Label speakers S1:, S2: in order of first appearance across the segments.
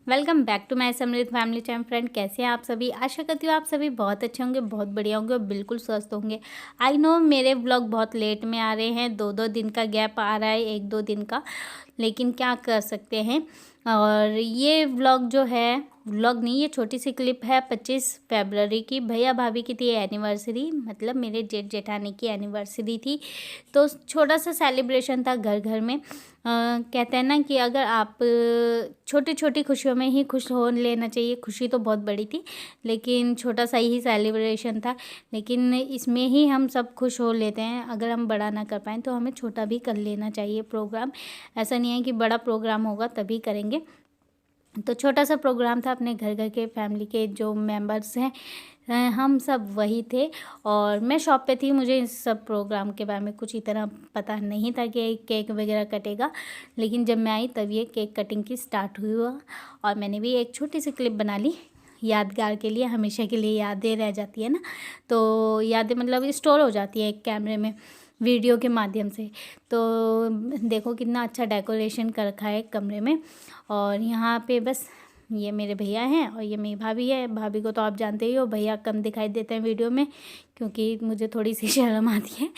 S1: Welcome back to my समृद्ध family time. Friend, कैसे हैं आप सभी? आशा करती हूँ आप सभी बहुत अच्छे होंगे, बहुत बढ़िया होंगे और बिल्कुल स्वस्थ होंगे। आई नो मेरे व्लॉग बहुत लेट में आ रहे हैं, 2-2 दिन का गैप आ रहा है, 1-2 दिन का, लेकिन क्या कर सकते हैं। और ये व्लॉग जो है, व्लॉग नहीं, ये छोटी सी क्लिप है 25 फरवरी की। भैया भाभी की थी एनिवर्सरी, मतलब मेरे जेठ जेठानी की एनिवर्सरी थी। तो छोटा सा सेलिब्रेशन था घर घर में। कहते हैं ना कि अगर आप छोटी छोटी खुशियों में ही खुश हो लेना चाहिए। खुशी तो बहुत बड़ी थी, लेकिन छोटा सा ही सेलिब्रेशन था, लेकिन इसमें ही हम सब खुश हो लेते हैं। अगर हम बड़ा ना कर पाएँ तो हमें छोटा भी कर लेना चाहिए प्रोग्राम। ऐसा नहीं है कि बड़ा प्रोग्राम होगा तभी करेंगे। तो छोटा सा प्रोग्राम था, अपने घर घर के फैमिली के जो मेंबर्स हैं हम सब वही थे। और मैं शॉप पे थी, मुझे इस सब प्रोग्राम के बारे में कुछ इतना पता नहीं था कि केक वगैरह कटेगा, लेकिन जब मैं आई तब ये केक कटिंग की स्टार्ट हुआ। और मैंने भी एक छोटी सी क्लिप बना ली, यादगार के लिए, हमेशा के लिए यादें रह जाती है ना। तो यादें मतलब स्टोर हो जाती है एक कैमरे में, वीडियो के माध्यम से। तो देखो कितना अच्छा डेकोरेशन कर रखा है कमरे में। और यहाँ पे बस ये मेरे भैया हैं और ये मेरी भाभी है। भाभी को तो आप जानते ही हो, भैया कम दिखाई देते हैं वीडियो में क्योंकि मुझे थोड़ी सी शर्म आती है।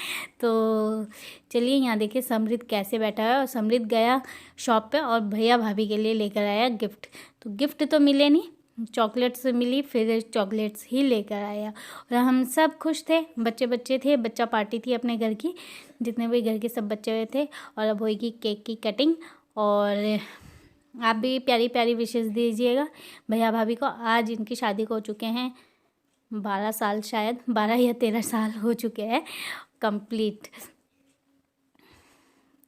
S1: तो चलिए यहाँ देखिए समृद्ध कैसे बैठा है। और समृद्ध गया शॉप पे और भैया भाभी के लिए लेकर आया गिफ्ट। तो गिफ्ट तो मिले नहीं, चॉकलेट्स मिली, फिर चॉकलेट्स ही लेकर आया। और हम सब खुश थे, बच्चे बच्चे थे, बच्चा पार्टी थी अपने घर की, जितने भी घर के सब बच्चे हुए थे। और अब होगी केक की कटिंग। और आप भी प्यारी प्यारी विशेष दीजिएगा भैया भाभी को। आज इनकी शादी को हो चुके हैं 12 साल, शायद 12 या 13 साल हो चुके हैं कंप्लीट।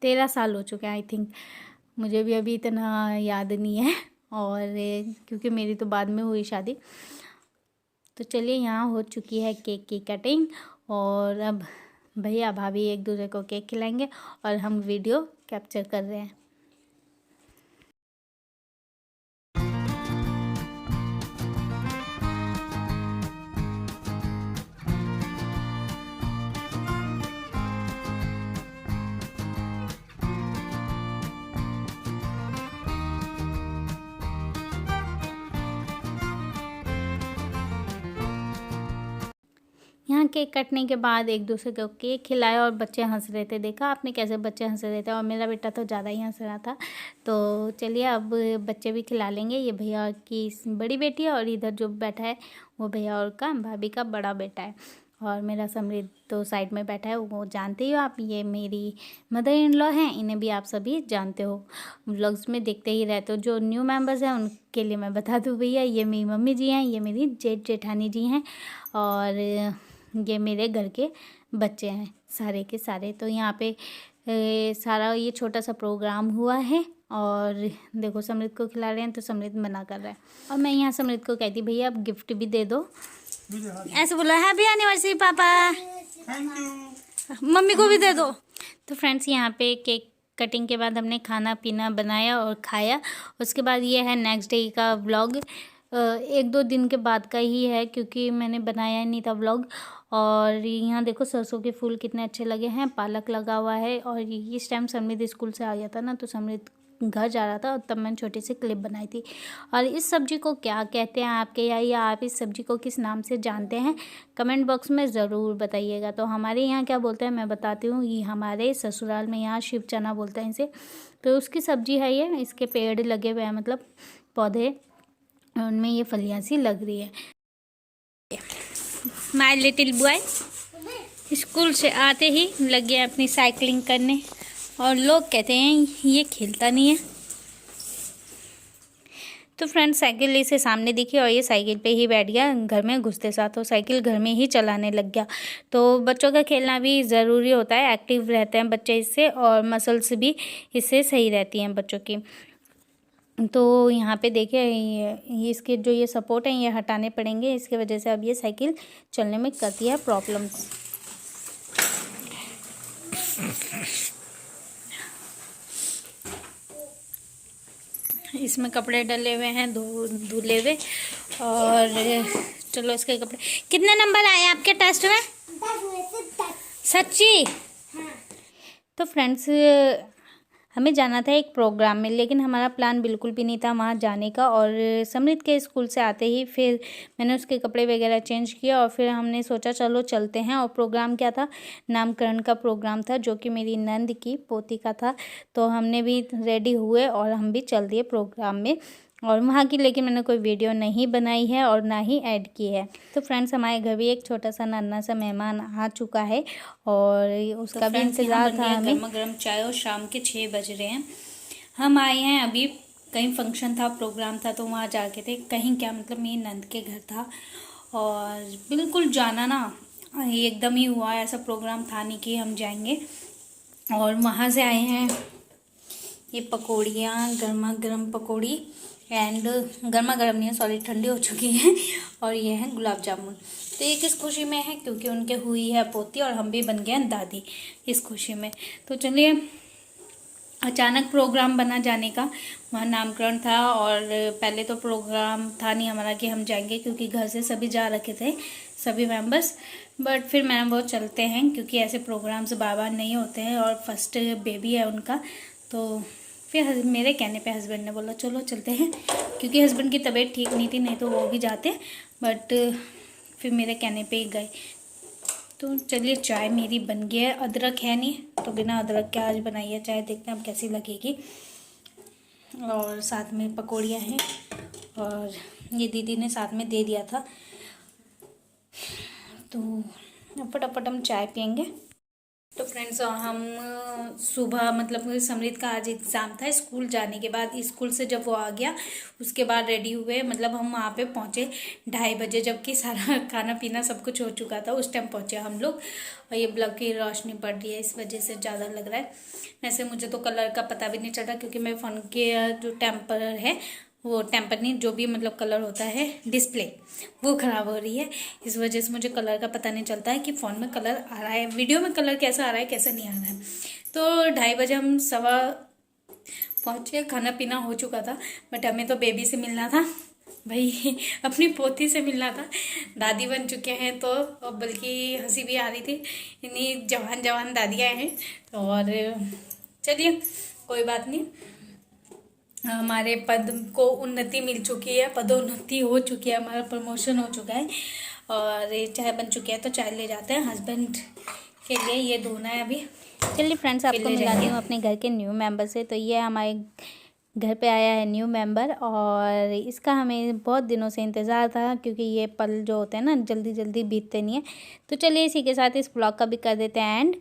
S1: 13 साल हो चुके हैं आई थिंक, मुझे भी अभी इतना याद नहीं है। और क्योंकि मेरी तो बाद में हुई शादी। तो चलिए यहाँ हो चुकी है केक की कटिंग और अब भैया भाभी एक दूसरे को केक खिलाएंगे और हम वीडियो कैप्चर कर रहे हैं। यहाँ केक कटने के बाद एक दूसरे को केक खिलाया और बच्चे हंस रहे थे। देखा आपने कैसे बच्चे हंस रहे थे, और मेरा बेटा तो ज़्यादा ही हंस रहा था। तो चलिए अब बच्चे भी खिला लेंगे। ये भैया की बड़ी बेटी है और इधर जो बैठा है वो भैया और का भाभी का बड़ा बेटा है। और मेरा समृद्ध तो साइड में बैठा है, वो जानते ही हो आप, ये मेरी मदर इन लॉ हैं। इन्हें भी आप सभी जानते हो, व्लॉग्स में देखते ही रहते हो। जो न्यू मेंबर्स हैं उनके लिए मैं बता दूँ भैया, ये मेरी मम्मी जी हैं, ये मेरी जेठ जेठानी जी हैं और ये मेरे घर के बच्चे हैं सारे के सारे। तो यहाँ पे सारा ये छोटा सा प्रोग्राम हुआ है। और देखो समृद्ध को खिला रहे हैं तो समृद्ध मना कर रहा है। और मैं यहाँ समृद्ध को कहती भैया अब गिफ्ट भी दे दो, ऐसे बोला हैप्पी एनिवर्सरी पापा,
S2: थैंक यू।
S1: मम्मी को भी दे दो। तो फ्रेंड्स यहाँ पे केक कटिंग के बाद हमने खाना पीना बनाया और खाया। उसके बाद ये है नेक्स्ट डे का व्लॉग। 1-2 दिन के बाद का ही है क्योंकि मैंने बनाया ही नहीं था व्लॉग। और यहाँ देखो सरसों के फूल कितने अच्छे लगे हैं, पालक लगा हुआ है। और इस टाइम समृद्ध स्कूल से आ गया था ना, तो समृद्ध घर जा रहा था और तब मैंने छोटी सी क्लिप बनाई थी। और इस सब्जी को क्या कहते हैं आपके यहाँ, या आप इस सब्जी को किस नाम से जानते हैं, कमेंट बॉक्स में ज़रूर बताइएगा। तो हमारे यहाँ क्या बोलते हैं मैं बताती हूँ। ये हमारे ससुराल में यहाँ शिव चना बोलते हैं इसे। तो उसकी सब्जी है ये, इसके पेड़ लगे हुए हैं, मतलब पौधे, उनमें ये फलियाँ सी लग रही है। माय लिटिल बॉय स्कूल से आते ही लग गया अपनी साइकिलिंग करने, और लोग कहते हैं ये खेलता नहीं है। तो फ्रेंड साइकिल इसे सामने दिखी और ये साइकिल पे ही बैठ गया, घर में घुसते साथ तो साइकिल घर में ही चलाने लग गया। तो बच्चों का खेलना भी ज़रूरी होता है, एक्टिव रहते हैं बच्चे इससे, और मसल्स भी इससे सही रहती हैं बच्चों की। तो यहाँ पे देखिए ये इसके जो ये सपोर्ट हैं ये हटाने पड़ेंगे, इसके वजह से अब ये साइकिल चलने में करती है प्रॉब्लम्स। इसमें कपड़े डले हुए हैं धुले हुए। और चलो इसके कपड़े, कितने नंबर आए आपके टेस्ट में?
S2: 10 में से 10।
S1: सच्ची?
S2: हाँ।
S1: तो फ्रेंड्स हमें जाना था एक प्रोग्राम में, लेकिन हमारा प्लान बिल्कुल भी नहीं था वहाँ जाने का। और समृद्ध के स्कूल से आते ही फिर मैंने उसके कपड़े वगैरह चेंज किया और फिर हमने सोचा चलो चलते हैं। और प्रोग्राम क्या था, नामकरण का प्रोग्राम था जो कि मेरी नंद की पोती का था। तो हमने भी रेडी हुए और हम भी चल दिए प्रोग्राम में। और वहाँ की लेकिन मैंने कोई वीडियो नहीं बनाई है और ना ही ऐड की है। तो फ्रेंड्स, हमारे घर भी एक छोटा सा नन्हा सा मेहमान आ चुका है और उसका भी इंतज़ार था हमें।
S2: गर्मा गर्म चाय और शाम के 6 बज रहे हैं। हम आए हैं अभी, कहीं फंक्शन था, प्रोग्राम था, तो वहाँ जाके थे। कहीं क्या मतलब मेरी नंद के घर था और बिल्कुल जाना ना एकदम ही हुआ, ऐसा प्रोग्राम था नहीं कि हम जाएंगे। और वहाँ से आए हैं ये पकौड़ियाँ, गर्मा गर्म पकौड़ी एंड गर्मा गर्म नहीं है, सॉरी, ठंडी हो चुकी हैं। और ये है गुलाब जामुन। तो ये किस खुशी में है, क्योंकि उनके हुई है पोती और हम भी बन गए हैं दादी, इस खुशी में। तो चलिए, अचानक प्रोग्राम बना जाने का, वहाँ नामकरण था और पहले तो प्रोग्राम था नहीं हमारा कि हम जाएंगे, क्योंकि घर से सभी जा रखे थे, सभी मेंबर्स। बट फिर मैंने वो चलते हैं, क्योंकि ऐसे प्रोग्राम्स बार बार नहीं होते हैं और फर्स्ट बेबी है उनका। तो फिर मेरे कहने पे हस्बैंड ने बोला चलो चलते हैं, क्योंकि हस्बैंड की तबीयत ठीक नहीं थी, नहीं तो वो भी जाते। बट फिर मेरे कहने पे ही गए। तो चलिए, चाय मेरी बन गई है। अदरक है नहीं, तो बिना अदरक के आज बनाई है चाय, देखते हैं अब कैसी लगेगी। और साथ में पकौड़ियाँ हैं और ये दीदी ने साथ में दे दिया था। तो फटाफट हम चाय पियेंगे। तो फ्रेंड्स, हम सुबह मतलब समृद्ध का आज एग्ज़ाम था, स्कूल जाने के बाद, स्कूल से जब वो आ गया उसके बाद रेडी हुए, मतलब हम वहाँ पे पहुँचे 2:30 बजे, जबकि सारा खाना पीना सब कुछ हो चुका था, उस टाइम पहुँचे हम लोग। और ये बल्ब की रोशनी पड़ रही है, इस वजह से ज़्यादा लग रहा है। वैसे मुझे तो कलर का पता भी नहीं चल रहा, क्योंकि मेरे फ़ोन के जो टेम्पर है, वो टेम्पर नहीं, जो भी मतलब कलर होता है डिस्प्ले, वो ख़राब हो रही है। इस वजह से मुझे कलर का पता नहीं चलता है कि फ़ोन में कलर आ रहा है, वीडियो में कलर कैसा आ रहा है कैसा नहीं आ रहा है। तो 2:30 बजे हम सवा पहुँचे, खाना पीना हो चुका था। बट हमें तो बेबी से मिलना था भाई, अपनी पोती से मिलना था। दादी बन चुके हैं, तो बल्कि हंसी भी आ रही थी, इतनी जवान जवान दादियाँ हैं। और चलिए, कोई बात नहीं, हमारे पद को उन्नति मिल चुकी है, पदोन्नति हो चुकी है, हमारा प्रमोशन हो चुका है और ये चाय बन चुकी है। तो चाय ले जाते हैं हस्बैंड के लिए, ये धोना है अभी।
S1: चलिए फ्रेंड्स, आपको मिलाती हूँ अपने घर के न्यू मेंबर से। तो ये हमारे घर पे आया है न्यू मेंबर और इसका हमें बहुत दिनों से इंतज़ार था, क्योंकि ये पल जो होते हैं ना जल्दी जल्दी बीतते नहीं है। तो चलिए, इसी के साथ इस ब्लॉग का भी कर देते हैं एंड।